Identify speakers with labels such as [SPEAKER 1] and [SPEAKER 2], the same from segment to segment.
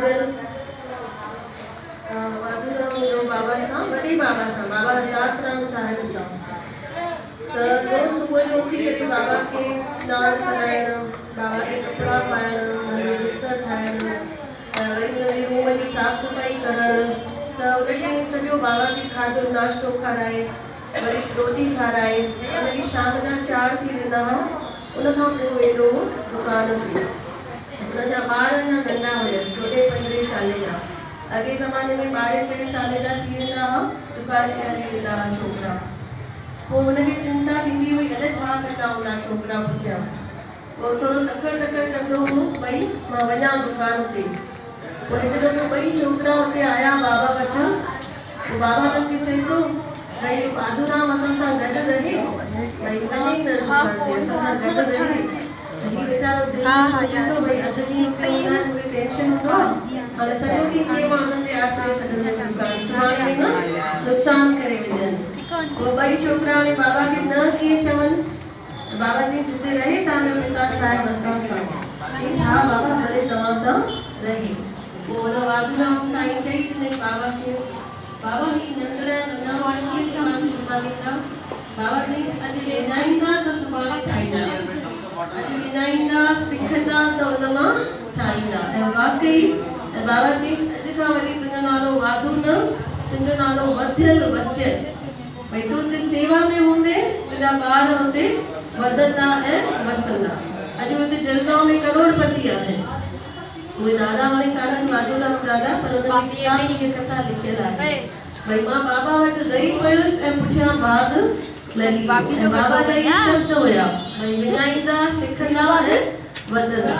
[SPEAKER 1] वादियल वाधूराम जो बाबा सां वॾे बाबा सां बाबा दासराम साहिब सां त रोज़ सुबुह जो उथी करे बाबा खे सनानु कराइणु, बाबा खे कपिड़ा पाइणु, नंढो बिस्तर ठाहिणु, वरी हुनजे रूम जी साफ़ सफ़ाई करणु, त उनखे सॼो बाबा खे खाधो नाश्तो खाराए, वरी रोटी खाराए, उनखे शाम जा 4 थी वेंदा हुआ। उनखां पोइ वेंदो हो दुकान ते। उनजा ॿार अञा नंढा हुयसि, 14-15 साल जा। अॻे ज़माने में 12-13 साल जा थी वेंदा हुआ, दुकान ते हली वेंदा हुआ छोकिरा। पोइ हुनखे चिंता थींदी हुई, अलाए छा कंदा हूंदा छोकिरा पुठियां। पोइ थोरो तकड़ कंदो हो, भई मां वञा दुकान ते। पोइ हिकु दफ़ो ॿई छोकिरा हुते आया बाबा वटि। पोइ बाबा हुनखे चए थो, भई वाधूराम असां सां गॾु रहे, भई वञे ई न दुकान ते, असां सां गॾु रहे। हीउ वीचारो दिलि में सोचे थो, भई अॼु ॾींहुं हुते हूंदा आहिनि, मूंखे टेंशन हूंदो आहे, हाणे सॼो ॾींहुं कीअं मां हुननि जे आसिरे छॾंदमि दुकान, सुभाणे में न नुक़सानु करे विझनि। पोइ ॿई छोकिरा हाणे बाबा खे न कीअं चवनि। बाबा चई हिते रहे तव्हांजो पिता साहिब असां सां? चई हा बाबा भले तव्हां सां रहे। पोइ हुन वाधूराम साईं चई तुंहिंजे बाबा खे, बाबा ही नंढड़ा नंढा माण्हू कीअं दुकान संभालींदा? बाबा चईसि अॼु विञाईंदा त सुभाणे ठाहींदा, अॼु विञाईंदा सिखंदा त उन मां ठाहींदा। ऐं वाकई बाबा चईसि अॼु खां वठी तुंहिंजो नालो वाधू न, तुंहिंजो नालो वधियल वसियल। भई तूं हुते सेवा में हूंदे तुंहिंजा ॿार हुते वधंदा ऐं वसंदा। अॼु हुते जलगांव में करोड़पति आहे। उहे दादा हाणे कान्हनि वाधूराम दादा, पर उनजी किताब में हीअ कथा लिखियल आहे। भई मां बाबा वटि रही पियुसि ऐं पुठियां बाग लॻी। बाबा जा इहे शब्द हुया, भई विञाईंदा सिखंदा ऐं वधंदा।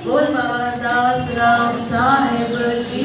[SPEAKER 1] बोल बाबा दासराम साहिब की।